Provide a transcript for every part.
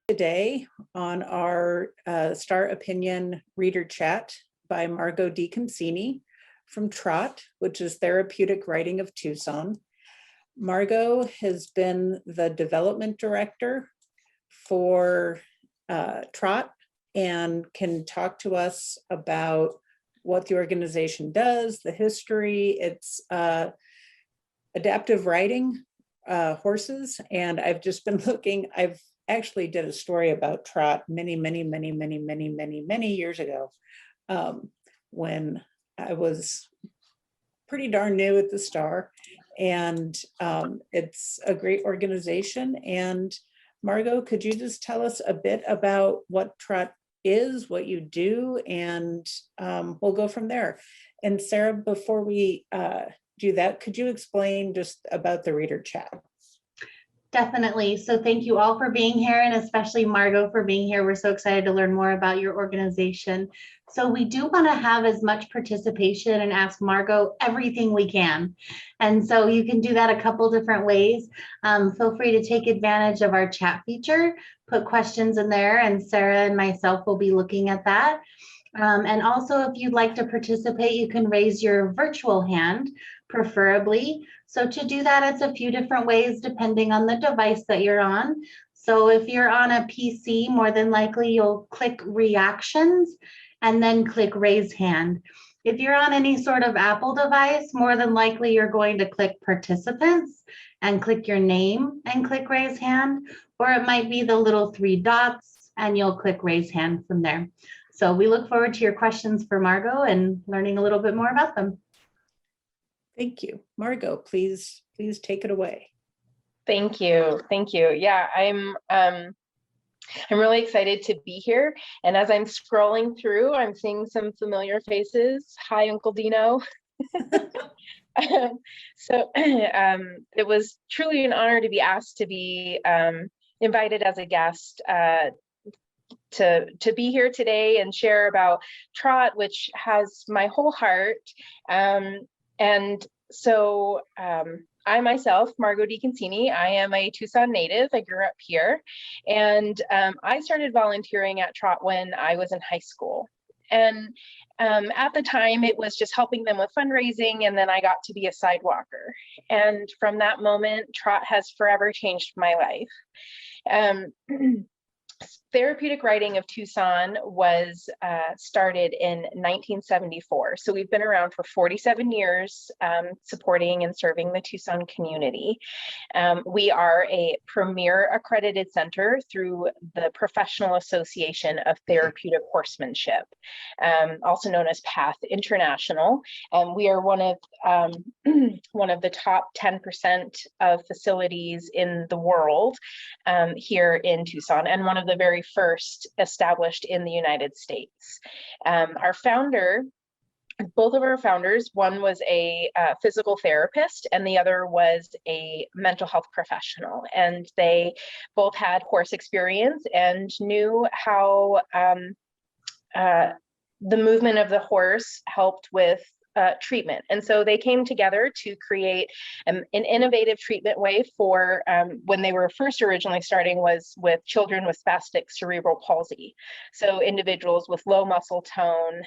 Today on our Star Opinion Reader Chat by Margaux DeConcini from Trot, which is Therapeutic Riding of Tucson. Margaux has been the development director for Trot and can talk to us about what the organization does, the history. It's adaptive riding horses, and I've just been looking. I've actually did a story about Trot many years ago, when I was pretty darn new at the Star, and it's a great organization. And Margaux, could you just tell us a bit about what Trot is, what you do, and we'll go from there. And Sarah, before we do that, could you explain just about the reader chat? Definitely. So thank you all for being here, and especially Margaux for being here. We're so excited to learn more about your organization. So we do want to have as much participation and ask Margaux everything we can. And so you can do that a couple different ways. Feel free to take advantage of our chat feature, put questions in there, and Sarah and myself will be looking at that. And also, if you'd like to participate, you can raise your virtual hand, preferably. So to do that, it's a few different ways depending on the device that you're on. So if you're on a PC, more than likely you'll click reactions and then click raise hand. If you're on any sort of Apple device, more than likely you're going to click participants and click your name and click raise hand, or it might be the little three dots and you'll click raise hand from there. So we look forward to your questions for Margaux and learning a little bit more about them. Thank you. Margaux, please take it away. Thank you. Yeah, I'm really excited to be here. And as I'm scrolling through, I'm seeing some familiar faces. Hi, Uncle Dino. So it was truly an honor to be asked to be invited as a guest to be here today and share about Trot, which has my whole heart. And so I myself, Margaux DeConcini, I am a Tucson native. I grew up here, and I started volunteering at Trot when I was in high school. And at the time, it was just helping them with fundraising, and then I got to be a sidewalker. And from that moment, Trot has forever changed my life. Therapeutic Riding of Tucson was started in 1974. So we've been around for 47 years, supporting and serving the Tucson community. We are a premier accredited center through the Professional Association of Therapeutic Horsemanship, also known as PATH International. We are one of the top 10% of facilities in the world here in Tucson, and one of the very first established in the United States. Both of our founders, one was a physical therapist and the other was a mental health professional. And they both had horse experience and knew how the movement of the horse helped with treatment. And so they came together to create an innovative treatment way for when they were first originally starting was with children with spastic cerebral palsy. So individuals with low muscle tone,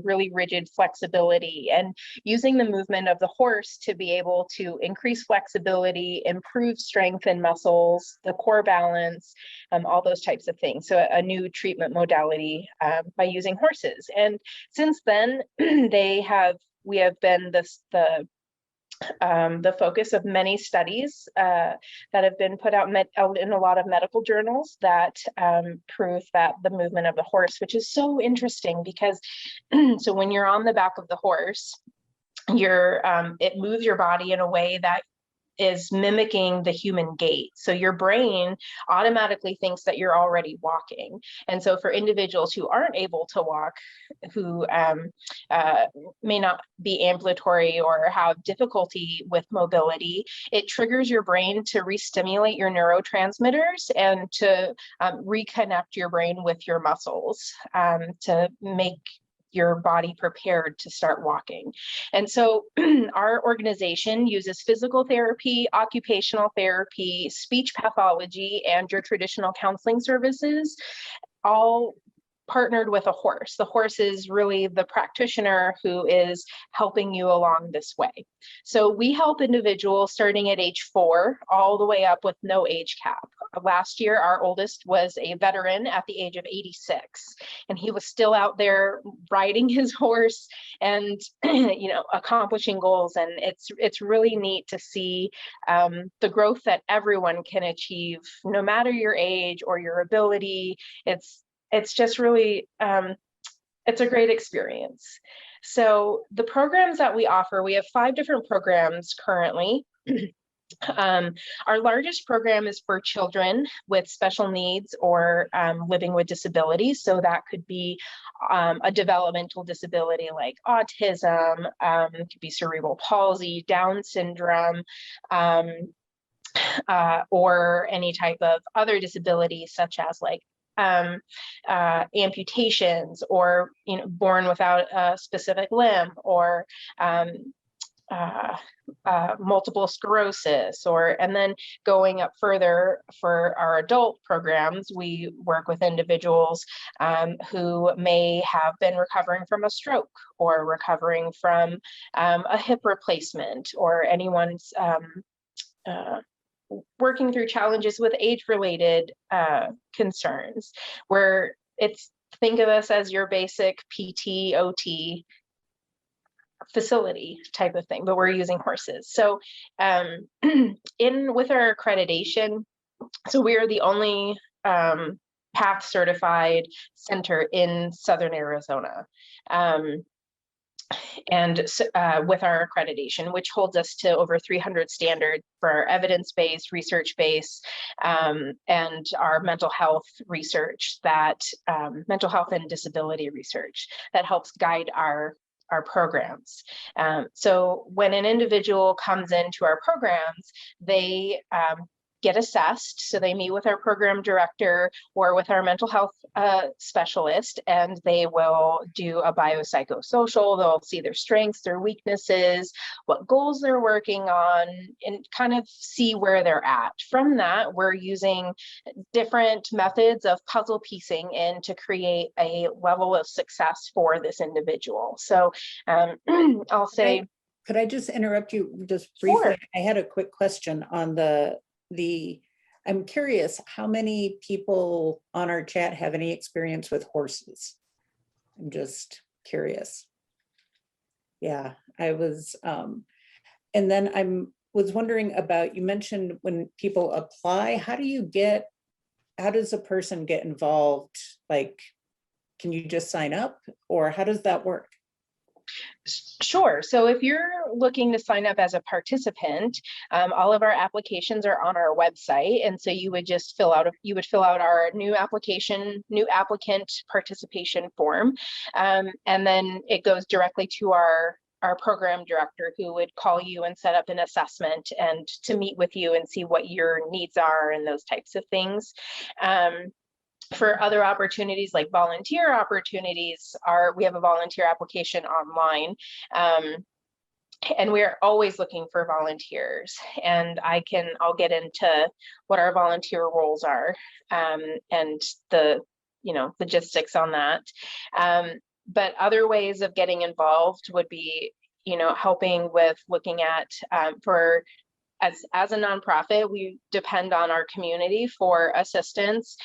really rigid flexibility, and using the movement of the horse to be able to increase flexibility, improve strength and muscles, the core balance, all those types of things. So a new treatment modality by using horses. And since then, we have been the focus of many studies that have been put out in a lot of medical journals that prove that the movement of the horse, which is so interesting because so when you're on the back of the horse, it moves your body in a way that is mimicking the human gait. So your brain automatically thinks that you're already walking. And so for individuals who aren't able to walk, who may not be ambulatory or have difficulty with mobility, it triggers your brain to re-stimulate your neurotransmitters and to reconnect your brain with your muscles to make your body prepared to start walking. And so our organization uses physical therapy, occupational therapy, speech pathology, and your traditional counseling services, all partnered with a horse. The horse is really the practitioner who is helping you along this way. So we help individuals starting at age 4 all the way up with no age cap. Last year, our oldest was a veteran at the age of 86, and he was still out there riding his horse and accomplishing goals. And it's really neat to see the growth that everyone can achieve, no matter your age or your ability. It's just really, it's a great experience. So the programs that we offer, we have 5 different programs currently. Our largest program is for children with special needs or living with disabilities. So that could be a developmental disability like autism, it could be cerebral palsy, Down syndrome, or any type of other disability such as like amputations, or born without a specific limb, or multiple sclerosis, and then going up further for our adult programs, we work with individuals who may have been recovering from a stroke or recovering from a hip replacement, or anyone's working through challenges with age-related concerns, where think of us as your basic PT, OT facility type of thing, but we're using horses. So with our accreditation, so we are the only PATH certified center in Southern Arizona. And with our accreditation, which holds us to over 300 standards for our evidence-based, research-based, and our mental health research, mental health and disability research that helps guide our programs. So when an individual comes into our programs, they get assessed. So they meet with our program director or with our mental health specialist, and they will do a biopsychosocial. They'll see their strengths, their weaknesses, what goals they're working on, and kind of see where they're at. From that, we're using different methods of puzzle piecing in to create a level of success for this individual. So I'll say, could I just interrupt you just briefly? Sure. I had a quick question on I'm curious how many people on our chat have any experience with horses. I'm just curious. Yeah, I was, and then was wondering about, you mentioned when people apply, how does a person get involved? Like, can you just sign up, or how does that work? Sure. So if you're looking to sign up as a participant, all of our applications are on our website. And so you would just fill out our new applicant participation form. And then it goes directly to our program director, who would call you and set up an assessment and to meet with you and see what your needs are and those types of things. For other opportunities like volunteer opportunities, we have a volunteer application online, and we're always looking for volunteers. And I'll get into what our volunteer roles are and the logistics on that. But other ways of getting involved would be helping with looking at as a nonprofit, we depend on our community for assistance.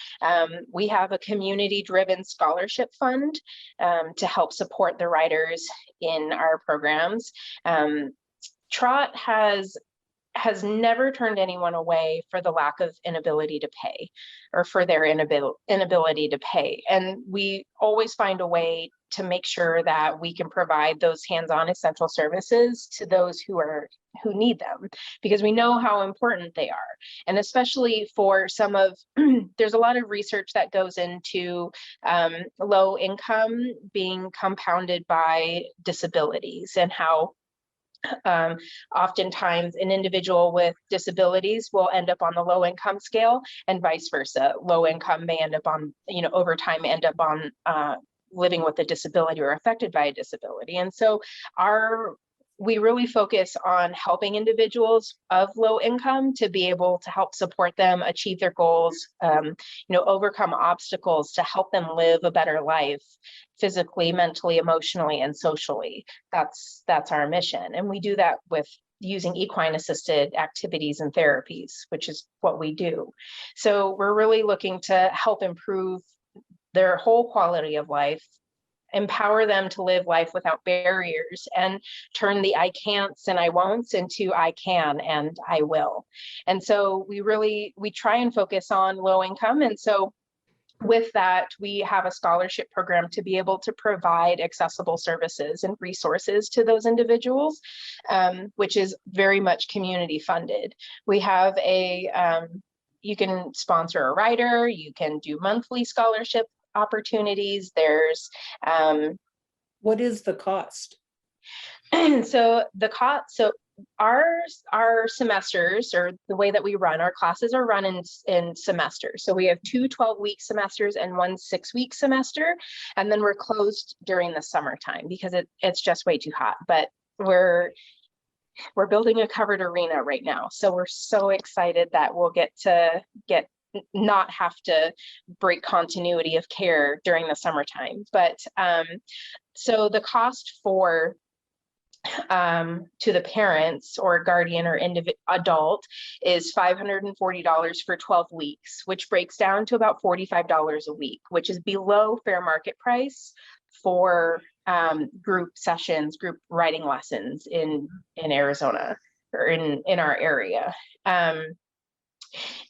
We have a community-driven scholarship fund to help support the riders in our programs. Trot has never turned anyone away for the lack of inability to pay, or for their inability to pay. And we always find a way to make sure that we can provide those hands-on essential services to those who need them, because we know how important they are. And especially for there's a lot of research that goes into low income being compounded by disabilities, and how oftentimes an individual with disabilities will end up on the low income scale, and vice versa. Low income may end up on, over time, end up on living with a disability or affected by a disability. And so we really focus on helping individuals of low income to be able to help support them achieve their goals, overcome obstacles to help them live a better life physically, mentally, emotionally, and socially. That's our mission. And we do that with using equine assisted activities and therapies, which is what we do. So we're really looking to help improve their whole quality of life, empower them to live life without barriers, and turn the I can'ts and I won'ts into I can and I will. And so we try and focus on low income. And so with that, we have a scholarship program to be able to provide accessible services and resources to those individuals, which is very much community funded. We have you can sponsor a rider, you can do monthly scholarship opportunities. There's what is the cost? So our semesters, or the way that we run our classes, are run in semesters. So we have 2 12-week semesters and 1 6-week semester, and then we're closed during the summertime because it's just way too hot. But we're building a covered arena right now, so we're so excited that we'll not have to break continuity of care during the summertime. But so the cost for to the parents or guardian or adult is $540 for 12 weeks, which breaks down to about $45 a week, which is below fair market price for group sessions, group riding lessons in Arizona or in our area.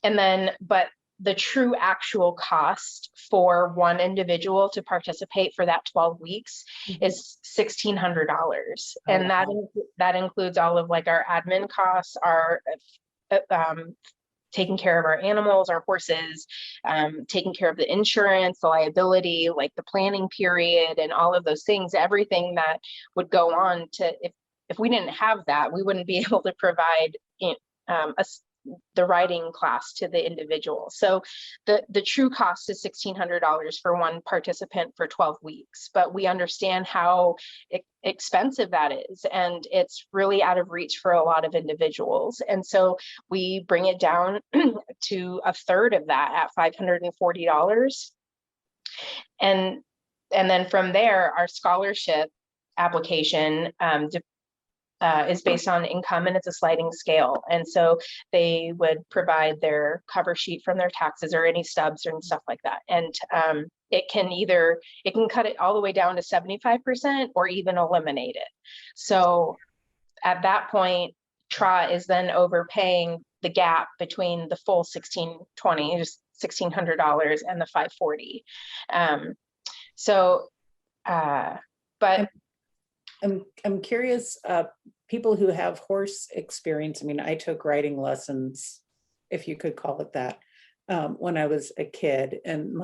But the true actual cost for one individual to participate for that 12 weeks is $1,600. And that includes all of like our admin costs, our taking care of our animals, our horses, taking care of the insurance, the liability, like the planning period and all of those things, everything that would go on to, if we didn't have that, we wouldn't be able to provide the riding class to the individual. So the true cost is $1,600 for one participant for 12 weeks, but we understand how expensive that is, and it's really out of reach for a lot of individuals. And so we bring it down to a third of that at $540. And then from there, our scholarship application is based on income, and it's a sliding scale. And so they would provide their cover sheet from their taxes or any stubs and stuff like that. And it can cut it all the way down to 75% or even eliminate it. So at that point, TRA is then overpaying the gap between the full $1,620, just $1,600, and the $540. But I'm curious, people who have horse experience. I mean, I took riding lessons, if you could call it that, when I was a kid, and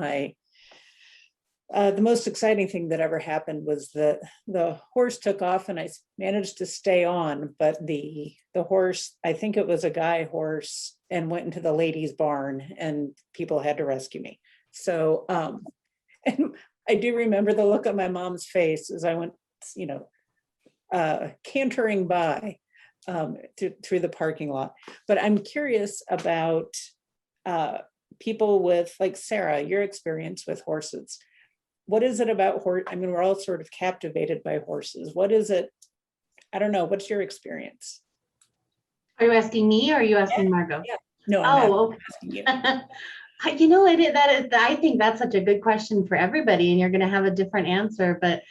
the most exciting thing that ever happened was that the horse took off and I managed to stay on, but the horse, I think it was a guy horse, and went into the ladies' barn and people had to rescue me. So, and I do remember the look on my mom's face as I went, cantering by through the parking lot. But I'm curious about people with, like Sarah, your experience with horses. What is it about horse? I mean, we're all sort of captivated by horses. What is it? I don't know. What's your experience? Are you asking me or are you asking Margaux? Yeah. No, I'm okay. asking you. I think that's such a good question for everybody, and you're going to have a different answer. But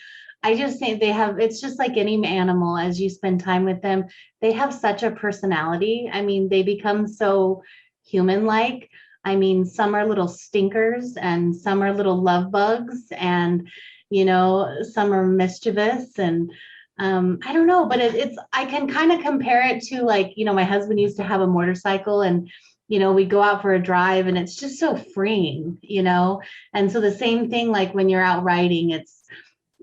I just think it's just like any animal, as you spend time with them, they have such a personality. I mean, they become so human-like. I mean, some are little stinkers and some are little love bugs, and, some are mischievous, and I don't know, but I can kind of compare it to, like, my husband used to have a motorcycle, and we go out for a drive and it's just so freeing, and so the same thing, like when you're out riding,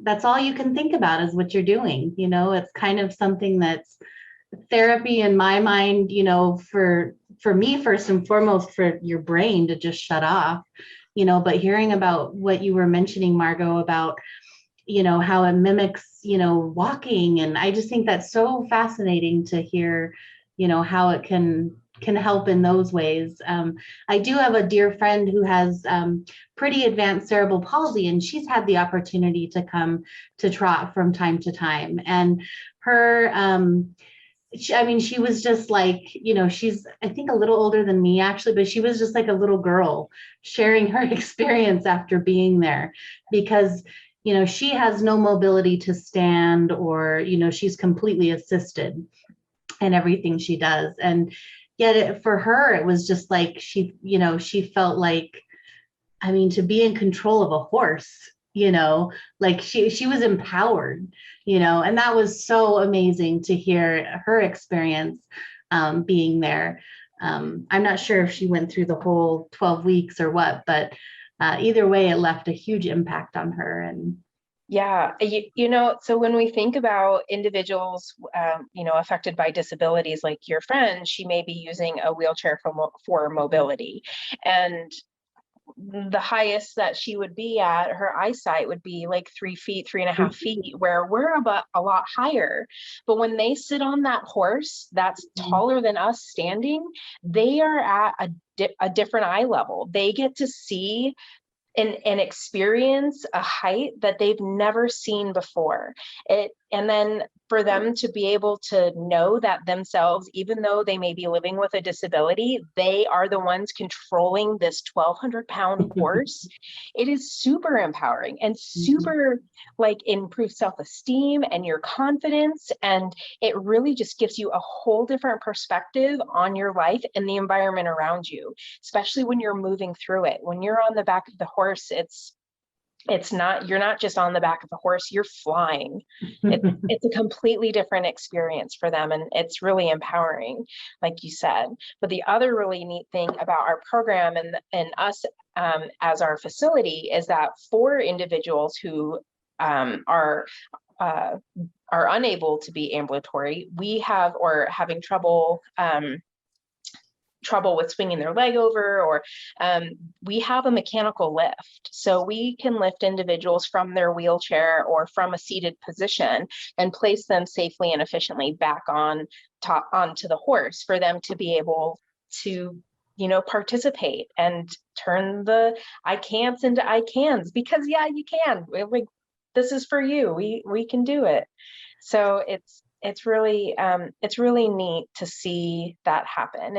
that's all you can think about is what you're doing. It's kind of something that's therapy in my mind, for me, first and foremost, for your brain to just shut off, but hearing about what you were mentioning, Margaux, about, how it mimics, walking. And I just think that's so fascinating to hear, how it can help in those ways. I do have a dear friend who has pretty advanced cerebral palsy, and she's had the opportunity to come to trot from time to time. And her, she was just like, she's, I think, a little older than me actually, but she was just like a little girl sharing her experience after being there, because, she has no mobility to stand, or, she's completely assisted in everything she does. And yet for her, it was just like, she felt like, to be in control of a horse, like she was empowered, and that was so amazing to hear her experience being there. I'm not sure if she went through the whole 12 weeks or what, but either way, it left a huge impact on her. And yeah, so when we think about individuals, affected by disabilities, like your friend, she may be using a wheelchair for mobility. And the highest that she would be at, her eyesight would be like 3 feet, 3.5 feet, where we're about a lot higher. But when they sit on that horse that's taller than us standing, they are at a different eye level. They get to see and experience a height that they've never seen before. And then for them to be able to know that themselves, even though they may be living with a disability, they are the ones controlling this 1,200-pound horse. It is super empowering and super improves self-esteem and your confidence. And it really just gives you a whole different perspective on your life and the environment around you, especially when you're moving through it. When you're on the back of the horse, you're not just on the back of the horse, you're flying. It's a completely different experience for them, and it's really empowering, like you said. But the other really neat thing about our program and us as our facility is that for individuals who are unable to be ambulatory, we have, or having trouble with swinging their leg over, or we have a mechanical lift. So we can lift individuals from their wheelchair or from a seated position and place them safely and efficiently back onto the horse for them to be able to, participate and turn the I can'ts into I cans, because you can. This is for you. We can do it. So it's really neat to see that happen.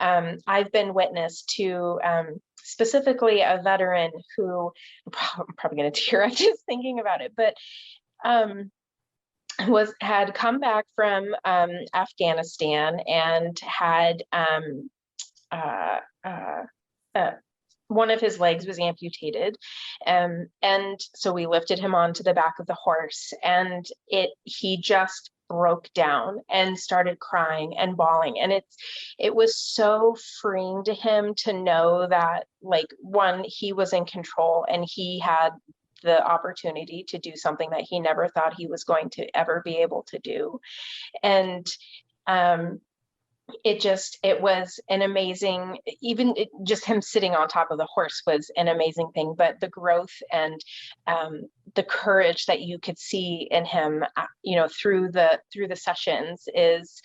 And I've been witness to specifically a veteran who, I'm probably going to tear up just thinking about it, but had come back from Afghanistan and had one of his legs was amputated. And so we lifted him onto the back of the horse, and he just broke down and started crying and bawling. And it was so freeing to him to know that, one, he was in control and he had the opportunity to do something that he never thought he was going to ever be able to do. And it was an amazing, just him sitting on top of the horse was an amazing thing, but the growth and the courage that you could see in him, through the sessions is,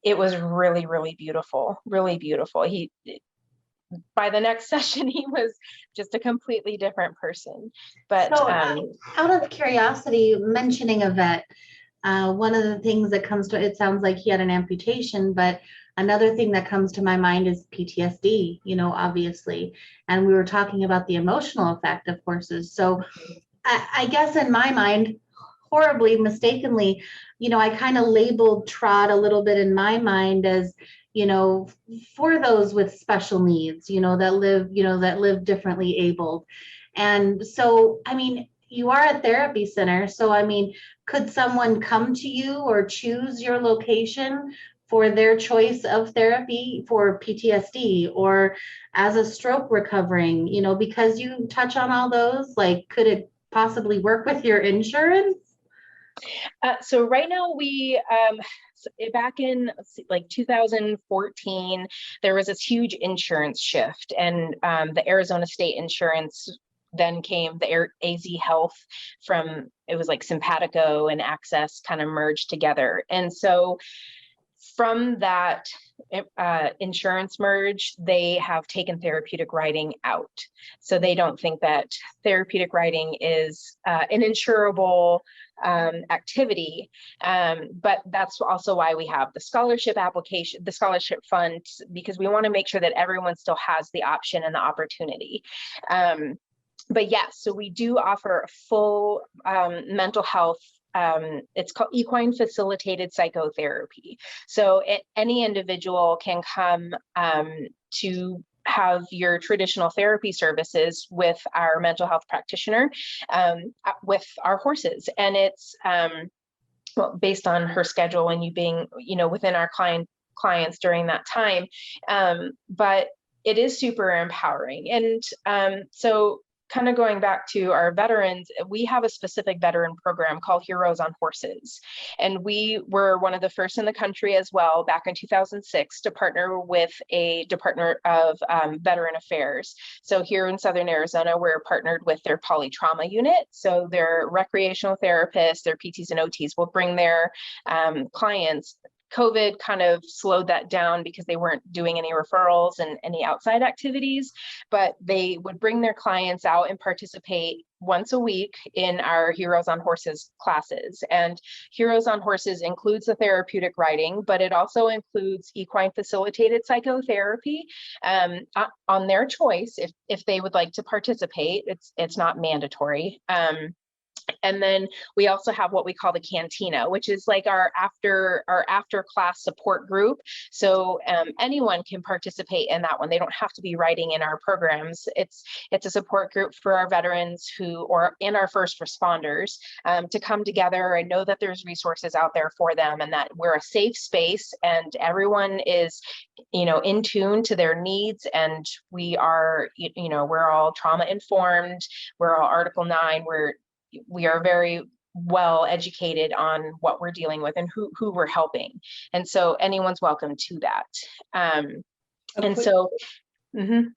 it was really, really beautiful, really beautiful. By the next session, he was just a completely different person. But so, out of curiosity, mentioning a vet, one of the things that comes to, it sounds like he had an amputation, but another thing that comes to my mind is PTSD, obviously. And we were talking about the emotional effect of horses. So I guess in my mind, horribly mistakenly, I kind of labeled trot a little bit in my mind as, for those with special needs, that live differently abled. And so, you are a therapy center. So, could someone come to you or choose your location for their choice of therapy for PTSD or as a stroke recovering, because you touch on all those, could it possibly work with your insurance? So right now we, back in like 2014, there was this huge insurance shift, and the Arizona State Insurance, then came the AZ Health from, it was like Simpatico and Access kind of merged together. And so from that insurance merge, they have taken therapeutic riding out. So they don't think that therapeutic riding is an insurable activity. But that's also why we have the scholarship application, the scholarship fund, because we want to make sure that everyone still has the option and the opportunity. But yes, so we do offer a full mental health. It's called equine facilitated psychotherapy. So any individual can come to have your traditional therapy services with our mental health practitioner, with our horses. And it's well, based on her schedule and you being, within our clients during that time. But it is super empowering. And so kind of going back to our veterans, we have a specific veteran program called Heroes on Horses. And we were one of the first in the country as well, back in 2006, to partner with a Department of Veteran Affairs. So here in Southern Arizona, we're partnered with their polytrauma unit. So their recreational therapists, their PTs and OTs will bring their clients. COVID kind of slowed that down because they weren't doing any referrals and any outside activities, but they would bring their clients out and participate once a week in our Heroes on Horses classes. And Heroes on Horses includes the therapeutic riding, but it also includes equine facilitated psychotherapy on their choice if they would like to participate. It's not mandatory. And then we also have what we call the cantina, which is like our after class support group. So anyone can participate in that one. They don't have to be riding in our programs. It's a support group for our veterans or in our first responders to come together and know that there's resources out there for them, and that we're a safe space and everyone is, in tune to their needs. And we are, we're all trauma informed. We're all Article 9. We are very well educated on what we're dealing with and who we're helping. And so anyone's welcome to that. And so, do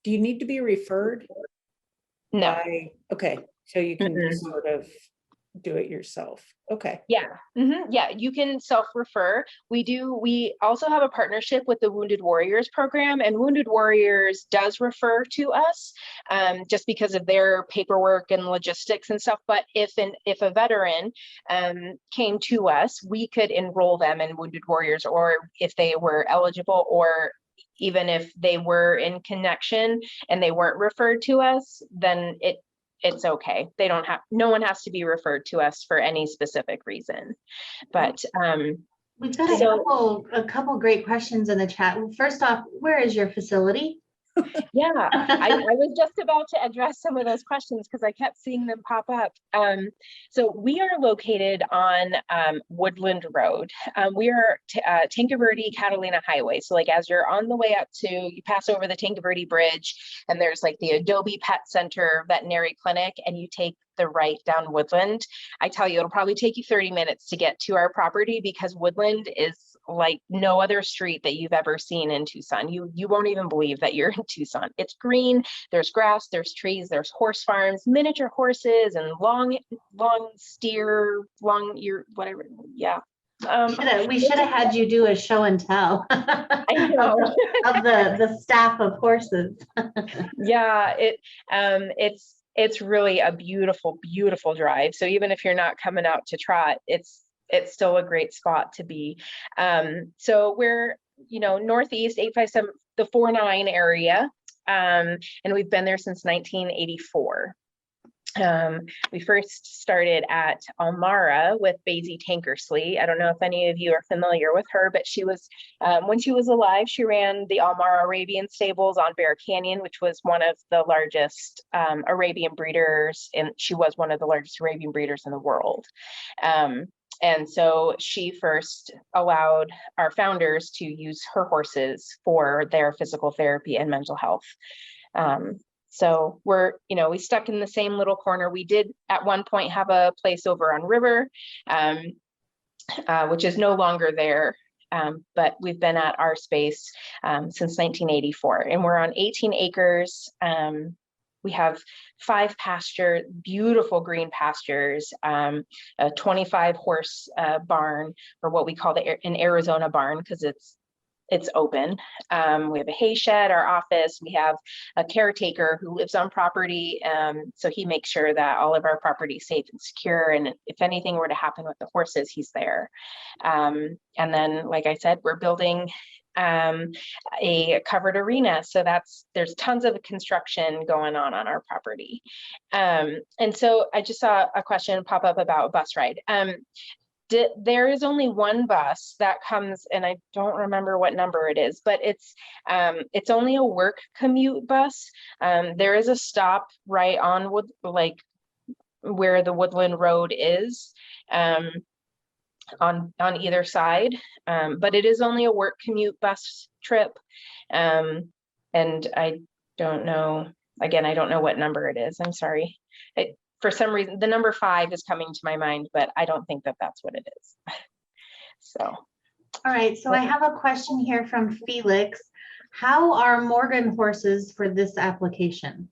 you need to be referred? No. Okay, so you can just sort of do it yourself. Okay. Yeah. Yeah, you can self-refer. We also have a partnership with the Wounded Warriors program, and Wounded Warriors does refer to us just because of their paperwork and logistics and stuff. But if a veteran came to us, we could enroll them in Wounded Warriors, or if they were eligible, or even if they were in connection and they weren't referred to us, then it's okay. No one has to be referred to us for any specific reason. But we've got a couple great questions in the chat. First off, where is your facility? Yeah, I was just about to address some of those questions because I kept seeing them pop up. So we are located on Woodland Road. We are Tinker Verde Catalina Highway. So like as you're on the way up you pass over the Tinker Verde Bridge, and there's like the Adobe Pet Center veterinary clinic, and you take the right down Woodland. I tell you, it'll probably take you 30 minutes to get to our property, because Woodland is like no other street that you've ever seen in Tucson. You won't even believe that you're in Tucson. It's green, there's grass, there's trees, there's horse farms, miniature horses, and long steer, long ear, whatever. Yeah. We should have had you do a show and tell. I know. of the staff of horses. Yeah, it's really a beautiful, beautiful drive. So even if you're not coming out to trot, it's still a great spot to be. So we're, Northeast 857, the 49 area. And we've been there since 1984. We first started at Almara with Basie Tankersley. I don't know if any of you are familiar with her, but she was, when she was alive, she ran the Almara Arabian stables on Bear Canyon, which was one of the largest Arabian breeders, and she was one of the largest Arabian breeders in the world. And so she first allowed our founders to use her horses for their physical therapy and mental health. So we stuck in the same little corner. We did at one point have a place over on River. which is no longer there. But we've been at our space since 1984, and we're on 18 acres. We have 5 beautiful green pastures, a 25 horse barn, or what we call an Arizona barn, because it's open. We have a hay shed, our office. We have a caretaker who lives on property. So he makes sure that all of our property is safe and secure. And if anything were to happen with the horses, he's there. And then, like I said, we're building a covered arena. So there's tons of construction going on our property. And so I just saw a question pop up about bus ride. There is only one bus that comes, and I don't remember what number it is, but it's only a work commute bus. There is a stop right on where the Woodland Road is, on either side, but it is only a work commute bus trip, and I don't know. Again, I don't know what number it is. I'm sorry. For some reason, the number 5 is coming to my mind, but I don't think that that's what it is. So. All right, so I have a question here from Felix. How are Morgan horses for this application?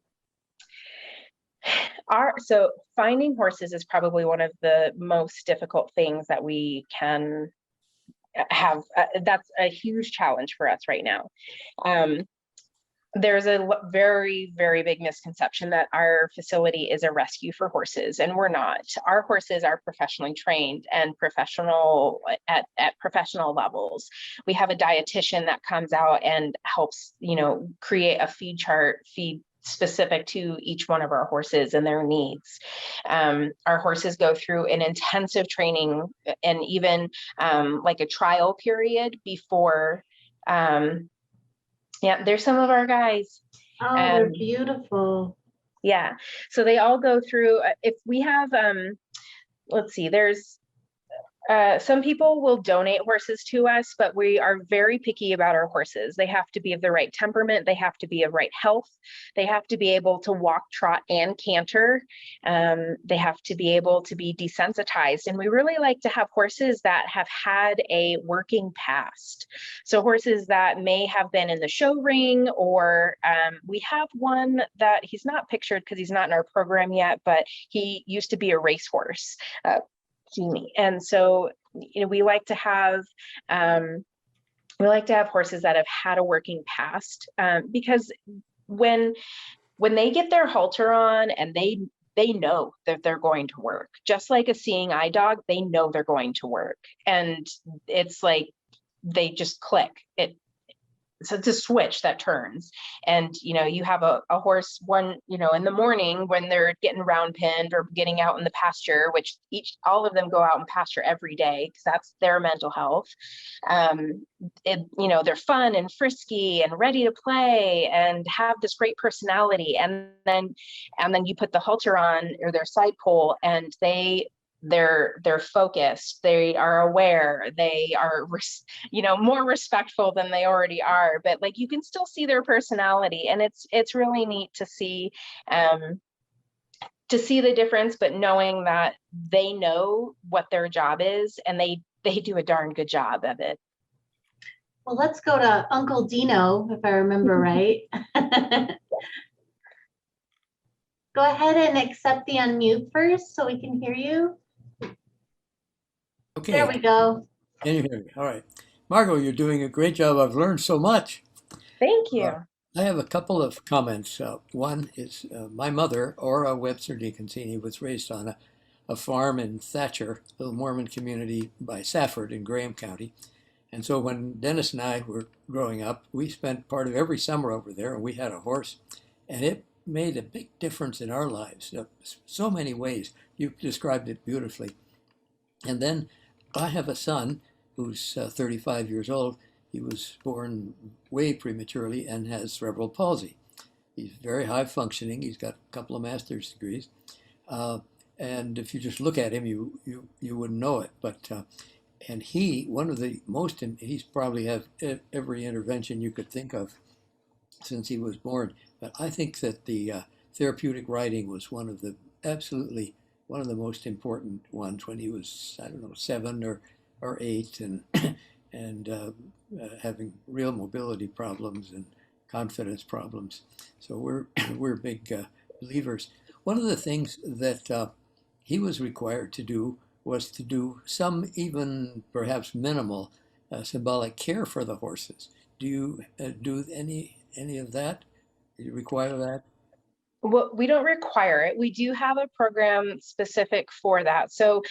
So finding horses is probably one of the most difficult things that we can have. That's a huge challenge for us right now. There's a very, very big misconception that our facility is a rescue for horses, and we're not. Our horses are professionally trained and professional at professional levels. We have a dietitian that comes out and helps, create a feed chart, specific to each one of our horses and their needs. Our horses go through an intensive training and even like a trial period before. Yeah, there's some of our guys. Oh, they're beautiful. Yeah, so they all go through. If we have, let's see, there's some people will donate horses to us, but we are very picky about our horses. They have to be of the right temperament. They have to be of right health. They have to be able to walk, trot, and canter. They have to be able to be desensitized. And we really like to have horses that have had a working past. So horses that may have been in the show ring, or we have one that he's not pictured because he's not in our program yet, but he used to be a racehorse. And so, we like to have horses that have had a working past, because when they get their halter on and they know that they're going to work, just like a seeing eye dog, they know they're going to work, and it's like they just click. So it's a switch that turns, and you have a horse one in the morning when they're getting round pinned or getting out in the pasture, which all of them go out and pasture every day because that's their mental health. They're fun and frisky and ready to play and have this great personality, and then you put the halter on or their side pole, and they're focused, they are aware, they are more respectful than they already are, but you can still see their personality, and it's really neat to see the difference, but knowing that they know what their job is and they do a darn good job of it. Well, let's go to Uncle Dino, if I remember right. Go ahead and accept the unmute first so we can hear you. Okay. There we go. Can you hear me? All right. Margaux, you're doing a great job. I've learned so much. Thank you. I have a couple of comments. One is my mother, Ora Webster DeConcini, was raised on a farm in Thatcher, a little Mormon community by Safford in Graham County. And so when Dennis and I were growing up, we spent part of every summer over there, and we had a horse. And it made a big difference in our lives, so many ways. You described it beautifully. And then I have a son who's 35 years old. He was born way prematurely and has cerebral palsy. He's very high functioning. He's got a couple of master's degrees. And if you just look at him, you wouldn't know it. But and he's probably have every intervention you could think of since he was born. But I think that the therapeutic riding was one of the most important ones when he was, 7 are 8 and and having real mobility problems and confidence problems. So we're big believers. One of the things that he was required to do was to do some, even perhaps minimal, symbolic care for the horses. Do you do any of that? Do you require that? Well, we don't require it. We do have a program specific for that. So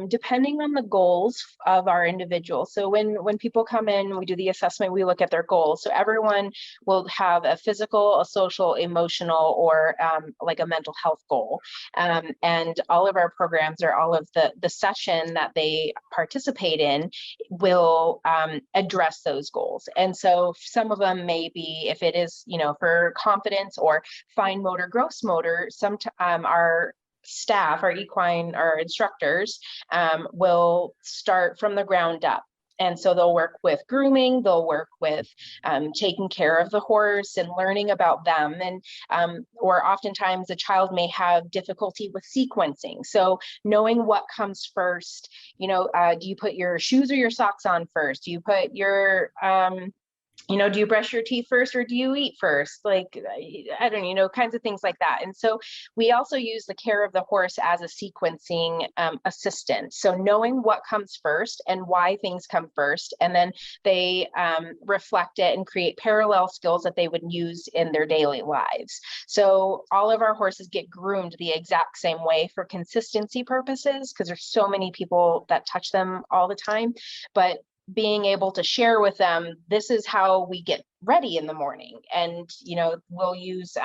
depending on the goals of our individual. So when people come in, we do the assessment, we look at their goals. So everyone will have a physical, a social, emotional, or like a mental health goal. And all of our programs, or all of the session that they participate in, will address those goals. And so some of them may be, if it is, for confidence or fine motor, gross motor, our staff, our equine, our instructors will start from the ground up. And so they'll work with grooming, they'll work with taking care of the horse and learning about them. And or oftentimes a child may have difficulty with sequencing. So knowing what comes first, do you put your shoes or your socks on first? Do you put your do you brush your teeth first or do you eat first? Like, I don't know, kinds of things like that. And so we also use the care of the horse as a sequencing assistant. So knowing what comes first and why things come first, and then they reflect it and create parallel skills that they would use in their daily lives. So all of our horses get groomed the exact same way for consistency purposes, because there's so many people that touch them all the time. But being able to share with them, this is how we get ready in the morning. And, we'll use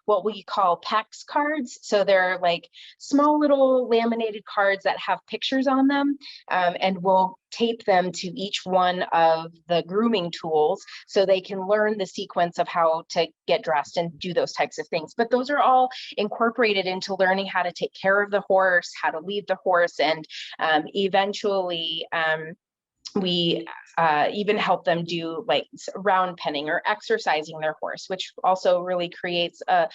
what we call PEX cards. So they're like small little laminated cards that have pictures on them. And we'll tape them to each one of the grooming tools so they can learn the sequence of how to get dressed and do those types of things. But those are all incorporated into learning how to take care of the horse, how to lead the horse, and eventually, we even help them do like round penning or exercising their horse, which also really creates a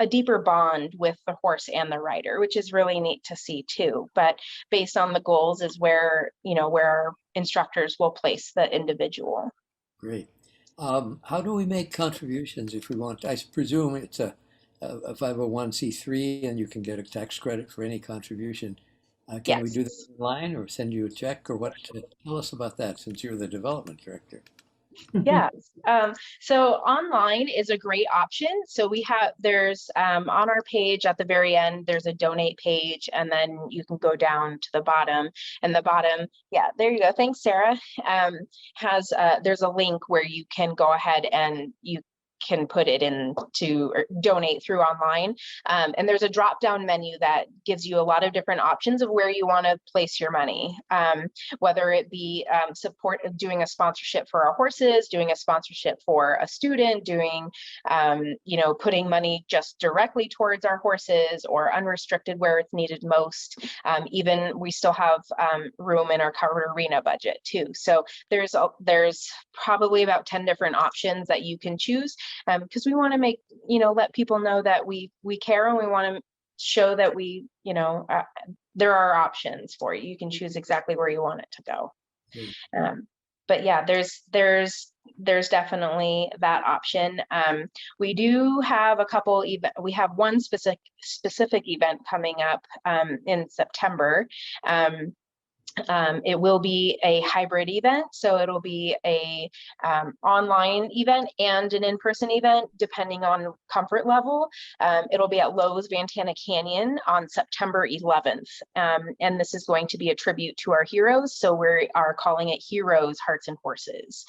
deeper bond with the horse and the rider, which is really neat to see too. But based on the goals is where our instructors will place the individual. Great. How do we make contributions if we want? I presume it's a 501c3 and you can get a tax credit for any contribution. Can we do that Yes. online or send you a check or what? Tell us about that since you're the development director. Yeah. So online is a great option. So there's on our page at the very end, there's a donate page, and then you can go down to the bottom, and the bottom, yeah, there you go. Thanks, Sarah. There's a link where you can go ahead and you can put it in to donate through online. And there's a drop down menu that gives you a lot of different options of where you want to place your money, whether it be support of doing a sponsorship for our horses, doing a sponsorship for a student, doing, putting money just directly towards our horses, or unrestricted where it's needed most. Even we still have room in our covered arena budget too. So there's probably about 10 different options that you can choose. Because we want to let people know that we care, and we want to show that there are options for you. You can choose exactly where you want it to go. But yeah, there's definitely that option. We do have a couple we have one specific event coming up in September. It will be a hybrid event, so it'll be a online event and an in-person event, depending on comfort level. It'll be at Lowe's Ventana Canyon on September 11th, and this is going to be a tribute to our heroes. So we are calling it Heroes, Hearts, and Horses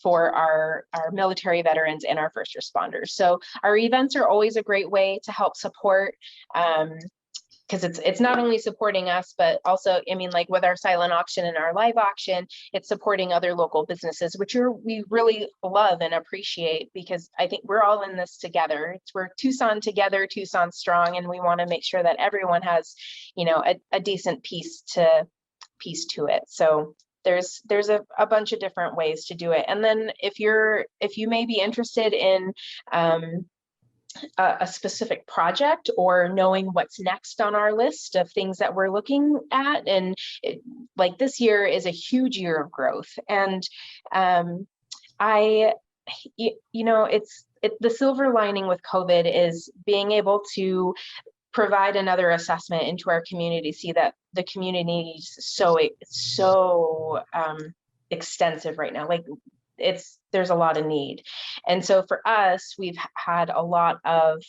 for our military veterans and our first responders. So our events are always a great way to help support. Because it's not only supporting us, but also, like with our silent auction and our live auction, it's supporting other local businesses, which we really love and appreciate, because I think we're all in this together. We're Tucson together, Tucson strong, and we want to make sure that everyone has, a decent piece to it. So there's a bunch of different ways to do it. And then if you may be interested in a specific project or knowing what's next on our list of things that we're looking at. And like this year is a huge year of growth. And the silver lining with COVID is being able to provide another assessment into our community, see that the community is so extensive right now. Like there's a lot of need. And so for us, we've had a lot of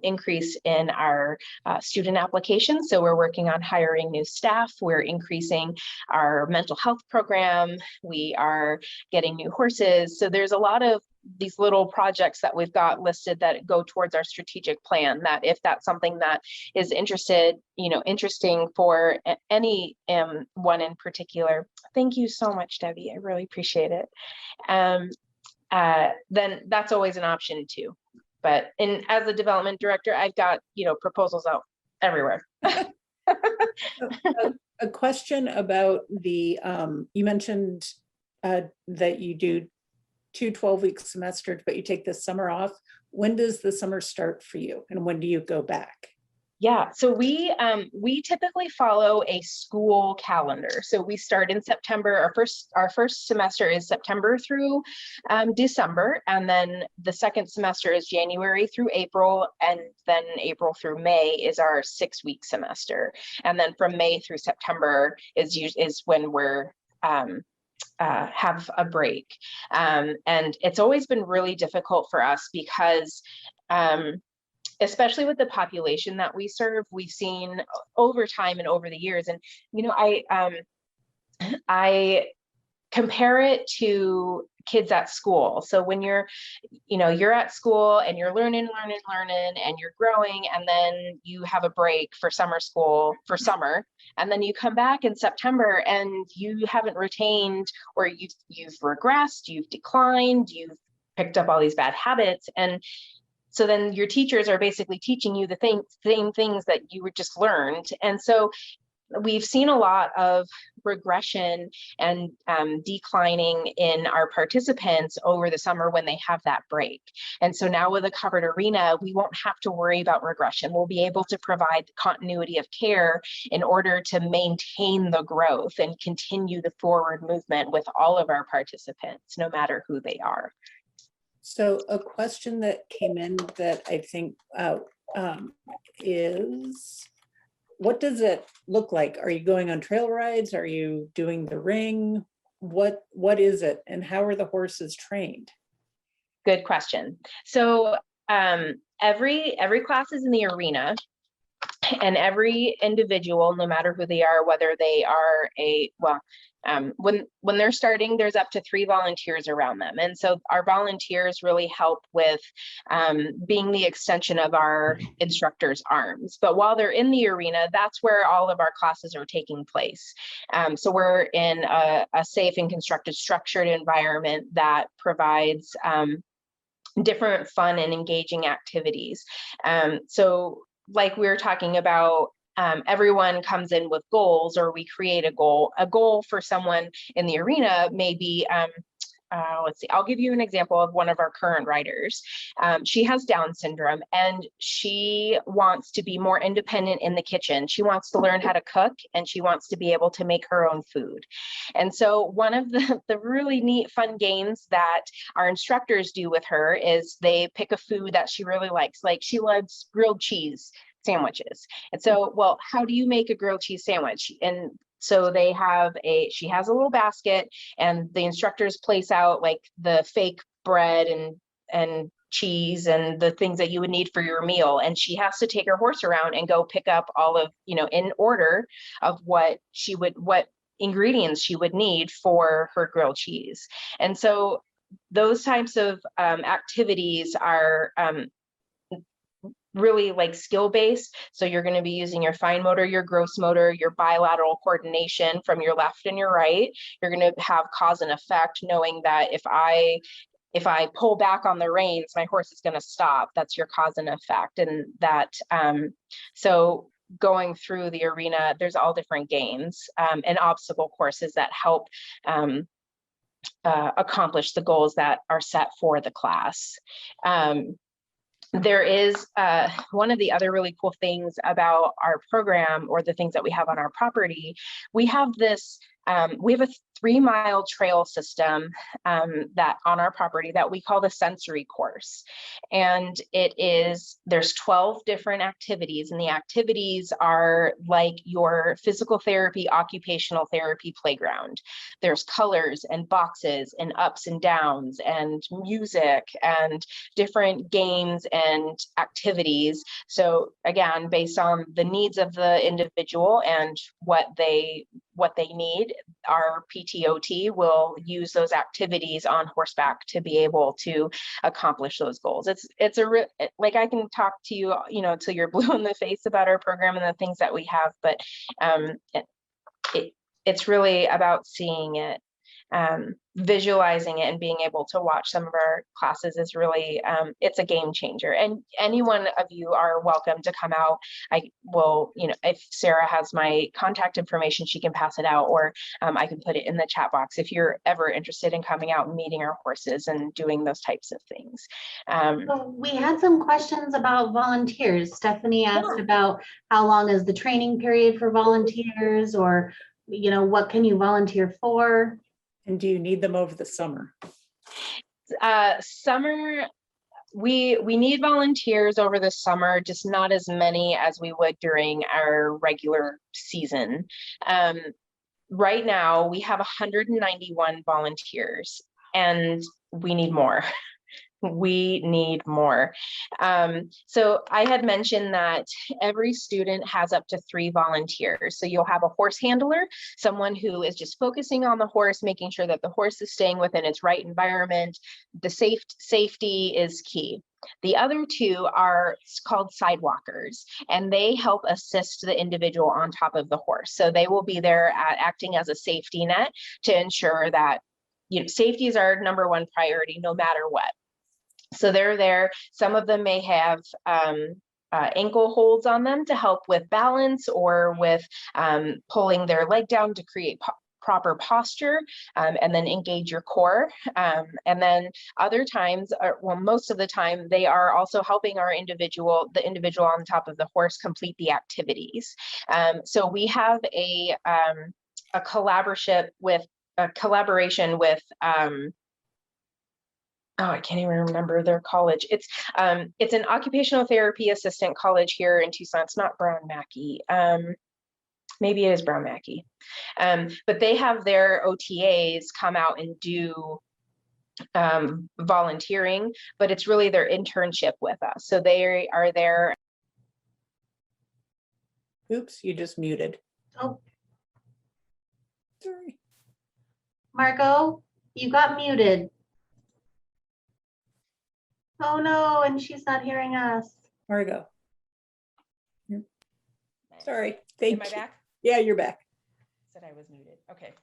increase in our student applications. So we're working on hiring new staff. We're increasing our mental health program. We are getting new horses. So there's a lot of these little projects that we've got listed that go towards our strategic plan, that if that's something that is interesting for any one in particular. Thank you so much, Debbie. I really appreciate it. Then that's always an option too. But as a development director, I've got, proposals out everywhere. A question about the, you mentioned that you do 2 12-week semesters, but you take the summer off. When does the summer start for you, and when do you go back? Yeah, so we typically follow a school calendar. So we start in September. Our first semester is September through December, and then the second semester is January through April, and then April through May is our 6-week semester. And then from May through September is when we're have a break. And it's always been really difficult for us because especially with the population that we serve, we've seen over time and over the years. And, I compare it to kids at school. So when you're at school and you're learning, and you're growing, and then you have a break for summer, and then you come back in September and you haven't retained, or you've regressed, you've declined, you've picked up all these bad habits. And so then your teachers are basically teaching you the same things that you were just learned. And so we've seen a lot of regression and declining in our participants over the summer when they have that break. And so now with a covered arena, we won't have to worry about regression. We'll be able to provide continuity of care in order to maintain the growth and continue the forward movement with all of our participants, no matter who they are. So a question that came in that I think is, what does it look like? Are you going on trail rides? Are you doing the ring? What is it, and how are the horses trained? Good question. So every class is in the arena, and every individual, no matter who they are, whether they are when they're starting, there's up to 3 volunteers around them. And so our volunteers really help with being the extension of our instructors' arms. But while they're in the arena, that's where all of our classes are taking place. So we're in a safe and constructed, structured environment that provides different fun and engaging activities. So like we were talking about, everyone comes in with goals, or we create a goal. A goal for someone in the arena may be, let's see, I'll give you an example of one of our current riders. She has Down syndrome, and she wants to be more independent in the kitchen. She wants to learn how to cook, and she wants to be able to make her own food. And so one of the really neat, fun games that our instructors do with her is they pick a food that she really likes. Like she loves grilled cheese sandwiches. And so, well, how do you make a grilled cheese sandwich? And so she has a little basket, and the instructors place out like the fake bread and cheese and the things that you would need for your meal. And she has to take her horse around and go pick up all of, in order of what ingredients she would need for her grilled cheese. And so those types of activities are really like skill-based. So you're going to be using your fine motor, your gross motor, your bilateral coordination from your left and your right. You're going to have cause and effect, knowing that if I pull back on the reins, my horse is going to stop. That's your cause and effect. And that, so going through the arena, there's all different games and obstacle courses that help accomplish the goals that are set for the class. there is one of the other really cool things about our program, or the things that we have on our property. We have this, we have a 3-mile trail system that on our property that we call the sensory course. And there's 12 different activities, and the activities are like your physical therapy, occupational therapy playground. There's colors and boxes and ups and downs and music and different games and activities. So again, based on the needs of the individual and what they need, our PTOT will use those activities on horseback to be able to accomplish those goals. Like, I can talk to you, till you're blue in the face about our program and the things that we have, but it's really about seeing it, visualizing it, and being able to watch some of our classes is really, it's a game changer. And any one of you are welcome to come out. I will, if Sarah has my contact information, she can pass it out, or I can put it in the chat box if you're ever interested in coming out and meeting our horses and doing those types of things. So we had some questions about volunteers. Stephanie asked about how long is the training period for volunteers, or what can you volunteer for? And do you need them over the summer? Summer, we need volunteers over the summer, just not as many as we would during our regular season. Right now, we have 191 volunteers, and we need more. We need more. So I had mentioned that every student has up to 3 volunteers. So you'll have a horse handler, someone who is just focusing on the horse, making sure that the horse is staying within its right environment. The safety is key. The other 2 are called sidewalkers, and they help assist the individual on top of the horse. So they will be there acting as a safety net to ensure that safety is our #1 priority, no matter what. So they're there. Some of them may have ankle holds on them to help with balance, or with pulling their leg down to create proper posture, and then engage your core. And then other times, most of the time, they are also helping the individual on top of the horse complete the activities. So we have a collaboration with I can't even remember their college. It's an occupational therapy assistant college here in Tucson. It's not Brown Mackey. Maybe it is Brown Mackey. But they have their OTAs come out and do volunteering, but it's really their internship with us. So they are there. Oops, you just muted. Oh, Sorry. Margaux, you got muted. Oh no, and she's not hearing us. Margaux. Sorry. Thank Am I you. back? Yeah, you're back. Said I was muted. Okay.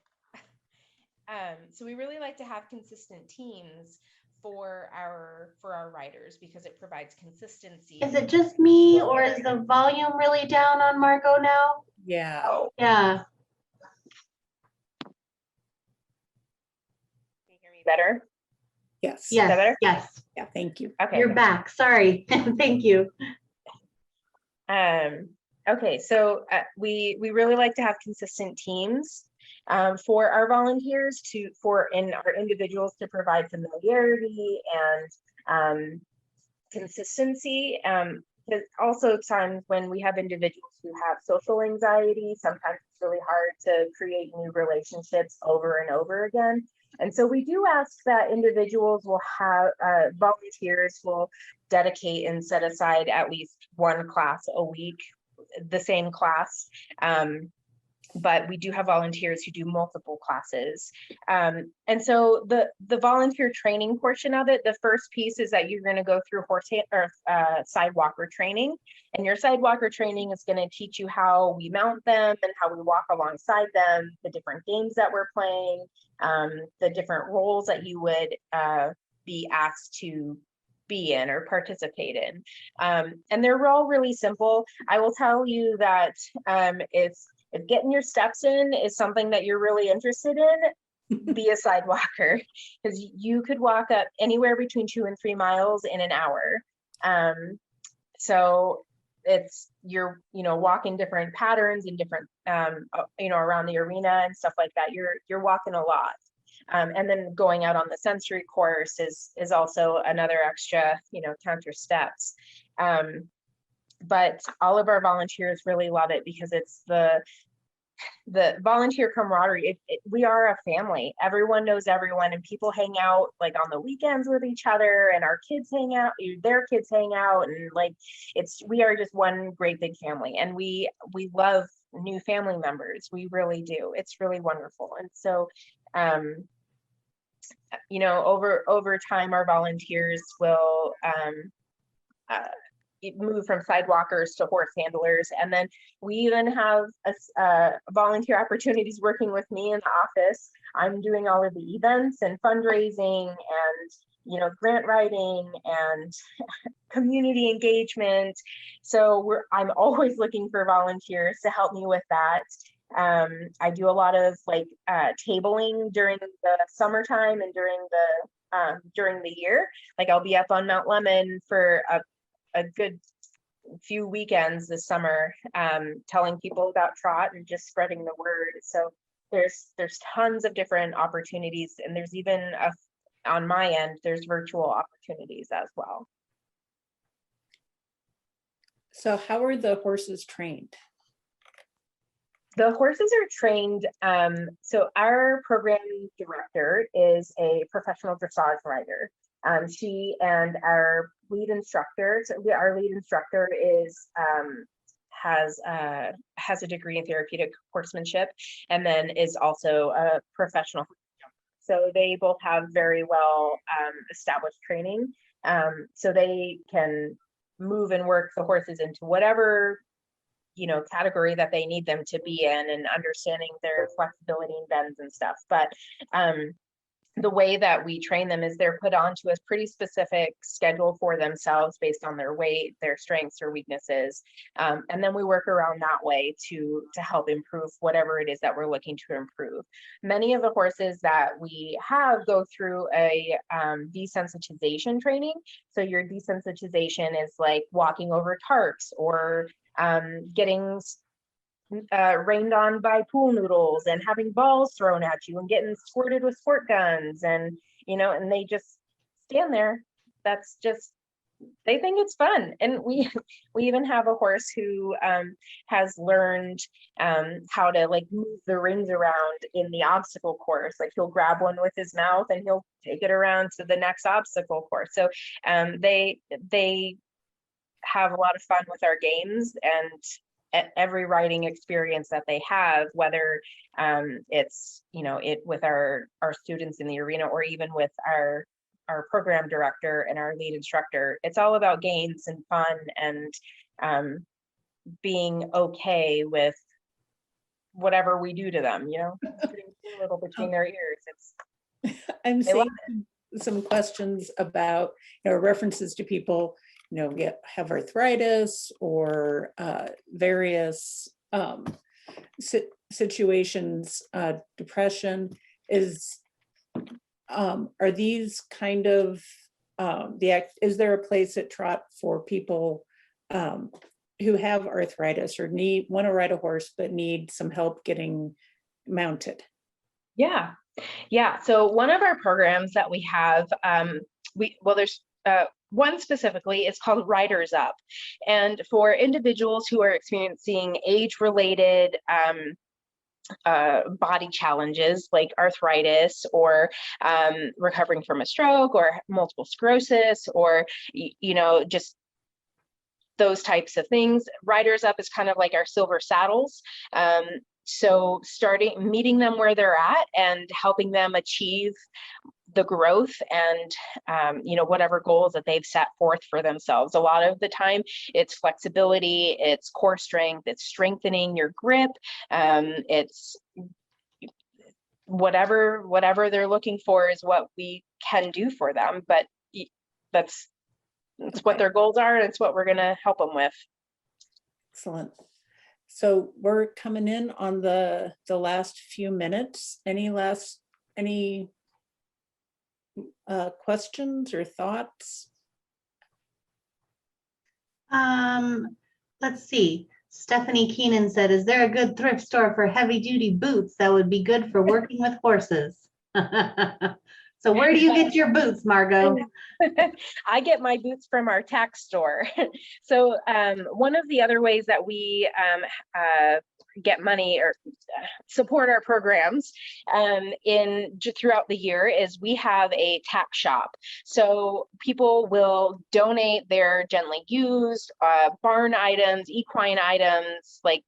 So we really like to have consistent teams for our riders, because it provides consistency. Is it just me, or is the volume really down on Margaux now? Yeah. Oh, Yeah. can you hear me better? Yes. Yes. that better? Yes. Yeah, thank you. Okay. You're back. Sorry. Thank you. Okay, so we really like to have consistent teams for our volunteers and our individuals to provide familiarity and consistency. There's also times when we have individuals who have social anxiety. Sometimes it's really hard to create new relationships over and over again. And so we do ask that individuals will have, volunteers will dedicate and set aside at least 1 class a week, the same class. But we do have volunteers who do multiple classes. And so the volunteer training portion of it, the first piece is that you're going to go through sidewalker training. And your sidewalker training is going to teach you how we mount them and how we walk alongside them, the different games that we're playing, the different roles that you would be asked to be in or participate in. And they're all really simple. I will tell you that if getting your steps in is something that you're really interested in, be a sidewalker, because you could walk up anywhere between 2 and 3 miles in an hour. So it's, you're, walking different patterns and different, around the arena and stuff like that. You're walking a lot. And then going out on the sensory course is also another extra, counter steps. But all of our volunteers really love it because it's the volunteer camaraderie. We are a family. Everyone knows everyone, and people hang out like on the weekends with each other, and our kids hang out, their kids hang out, and like we are just one great big family, and we love new family members. We really do. It's really wonderful. And so over time, our volunteers will move from sidewalkers to horse handlers. And then we even have volunteer opportunities working with me in the office. I'm doing all of the events and fundraising and, grant writing and community engagement. So I'm always looking for volunteers to help me with that. I do a lot of tabling during the summertime and during the year. Like I'll be up on Mount Lemon for a good few weekends this summer, telling people about trot and just spreading the word. So there's tons of different opportunities, and there's even on my end, there's virtual opportunities as well. So how are the horses trained? The horses are trained. So our program director is a professional dressage rider. She and our lead instructor. So our lead instructor has a degree in therapeutic horsemanship, and then is also a professional jumper. So they both have very well established training. So they can move and work the horses into whatever category that they need them to be in, and understanding their flexibility and bends and stuff. But the way that we train them is they're put onto a pretty specific schedule for themselves based on their weight, their strengths or weaknesses. And then we work around that way to help improve whatever it is that we're looking to improve. Many of the horses that we have go through a desensitization training. So your desensitization is like walking over tarps or getting rained on by pool noodles and having balls thrown at you and getting squirted with squirt guns, and and they just stand there. That's just, they think it's fun. And we even have a horse who has learned how to move the rings around in the obstacle course. Like he'll grab one with his mouth and he'll take it around to the next obstacle course. So they have a lot of fun with our games, and every riding experience that they have, whether it's it with our students in the arena or even with our program director and our lead instructor, it's all about games and fun and being okay with whatever we do to them, putting a little between their ears. I'm seeing some questions about references to people have arthritis or various situations, depression. Are these kind of is there a place at Trot for people who have arthritis or want to ride a horse but need some help getting mounted? Yeah. So one of our programs that we have, there's one specifically is called Riders Up. And for individuals who are experiencing age-related body challenges like arthritis or recovering from a stroke or multiple sclerosis or, just those types of things, Riders Up is kind of like our silver saddles. So meeting them where they're at and helping them achieve the growth and, whatever goals that they've set forth for themselves. A lot of the time it's flexibility, it's core strength, it's strengthening your grip. It's whatever they're looking for is what we can do for them, but that's what their goals are. And it's what we're going to help them with. Excellent. So we're coming in on the last few minutes. Any questions or thoughts? Let's see. Stephanie Keenan said, is there a good thrift store for heavy duty boots that would be good for working with horses? So where do you get your boots, Margaux? I get my boots from our tack store. So one of the other ways that we get money or support our programs throughout the year is we have a tack shop. So people will donate their gently used barn items, equine items, like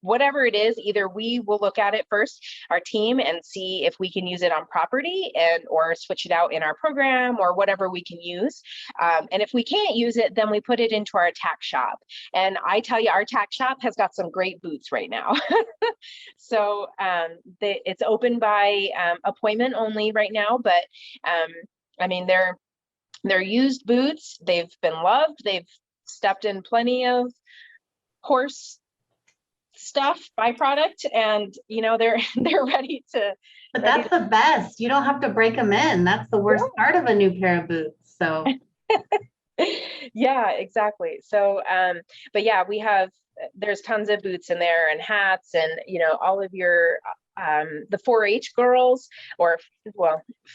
whatever it is, either we will look at it first, our team, and see if we can use it on property or switch it out in our program or whatever we can use. And if we can't use it, then we put it into our tack shop. And I tell you, our tack shop has got some great boots right now. So it's open by appointment only right now, but I mean, they're used boots. They've been loved. They've stepped in plenty of horse stuff, byproduct, and they're ready to. But that's the best. You don't have to break them in. That's the worst part of a new pair of boots. So yeah, exactly. So but yeah, there's tons of boots in there and hats and all of your the 4-H girls or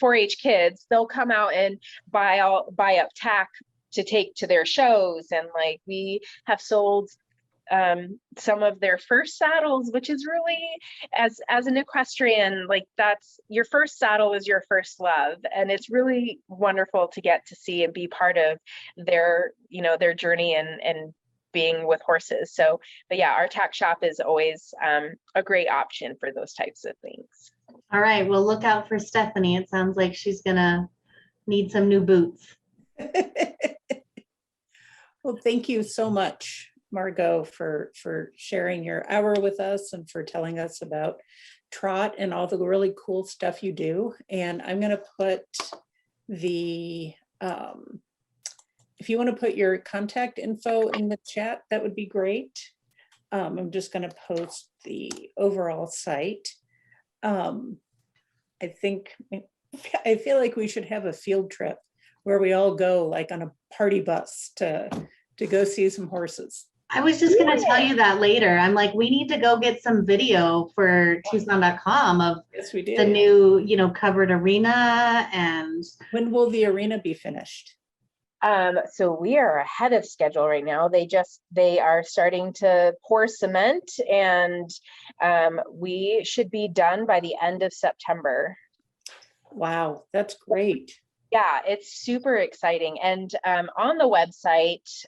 4-H kids, they'll come out and buy up tack to take to their shows, and like we have sold some of their first saddles, which is really, as an equestrian, like that's your first saddle is your first love, and it's really wonderful to get to see and be part of their their journey and being with horses. So, but yeah, our tack shop is always a great option for those types of things. All right, well, look out for Stephanie. It sounds like she's gonna need some new boots. Well, thank you so much, Margaux, for sharing your hour with us and for telling us about Trot and all the really cool stuff you do. And I'm going to put the, if you want to put your contact info in the chat, that would be great. I'm just going to post the overall site. I feel like we should have a field trip where we all go like on a party bus to go see some horses. I was just going to tell you that later. I'm like, we need to go get some video for Tucson.com of the new, covered arena. And when will the arena be finished? So we are ahead of schedule right now. They are starting to pour cement, and we should be done by the end of September. Wow, that's great. Yeah, it's super exciting. And on the website,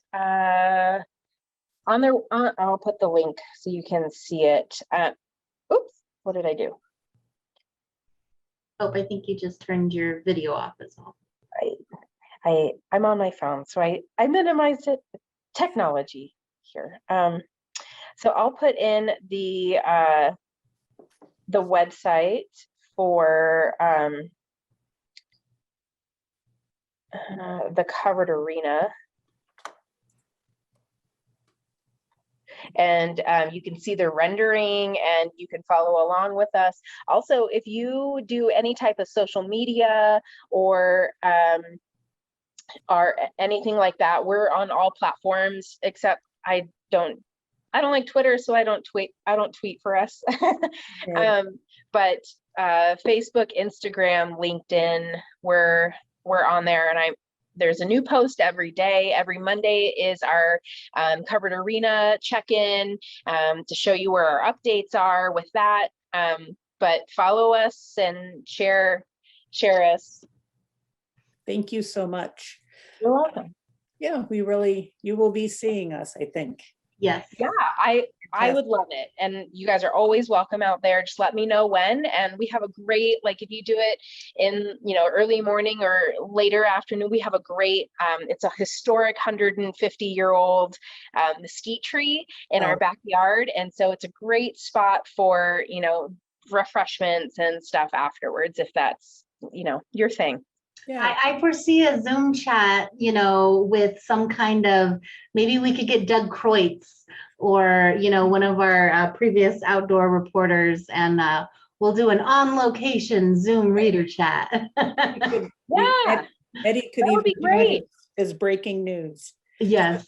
I'll put the link so you can see it. Oops, what did I do? Oh, I think you just turned your video off as well. I'm on my phone, so I minimized it. Technology here. So I'll put in the website for the covered arena. And you can see the rendering and you can follow along with us. Also, if you do any type of social media or anything like that, we're on all platforms except I don't like Twitter, so I don't tweet for us. Okay. But Facebook, Instagram, LinkedIn, we're on there, and there's a new post every day. Every Monday is our covered arena check-in to show you where our updates are with that. But follow us and share us. Thank you so much. You're welcome. Yeah, you will be seeing us, I think. Yes. Yeah, I would love it. And you guys are always welcome out there. Just let me know when. And we have a great, like if you do it in, early morning or later afternoon, we have a great, it's a historic 150-year-old mesquite tree in our backyard. And so it's a great spot for, refreshments and stuff afterwards, if that's, your thing. Yeah. I foresee a Zoom chat, with some kind of, maybe we could get Doug Kreutz or, one of our previous outdoor reporters, and we'll do an on-location Zoom reader chat. Yeah, Eddie could even be great as breaking news. Yes.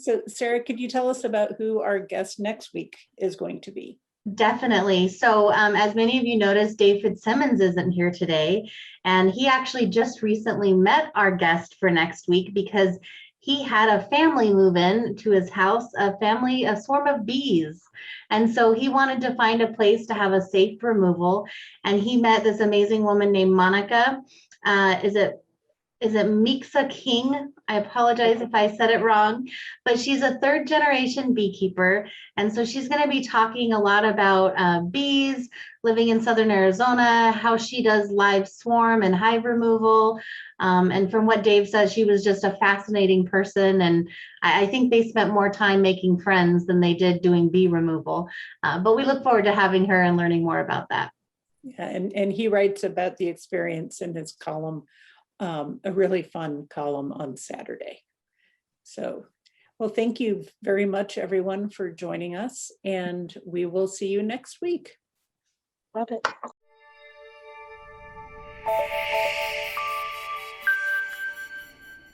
So Sarah, could you tell us about who our guest next week is going to be? Definitely. So, as many of you noticed, David Simmons isn't here today, and he actually just recently met our guest for next week because he had a family move in to his house, a swarm of bees. And so he wanted to find a place to have a safe removal, and he met this amazing woman named Monica. Is it Mixa King? I apologize if I said it wrong, but she's a third generation beekeeper. And so she's going to be talking a lot about bees, living in Southern Arizona, how she does live swarm and hive removal. And from what Dave says, she was just a fascinating person. And I think they spent more time making friends than they did doing bee removal. But we look forward to having her and learning more about that. Yeah, and he writes about the experience in his column, a really fun column on Saturday. So, well, thank you very much, everyone, for joining us, and we will see you next week. Love it.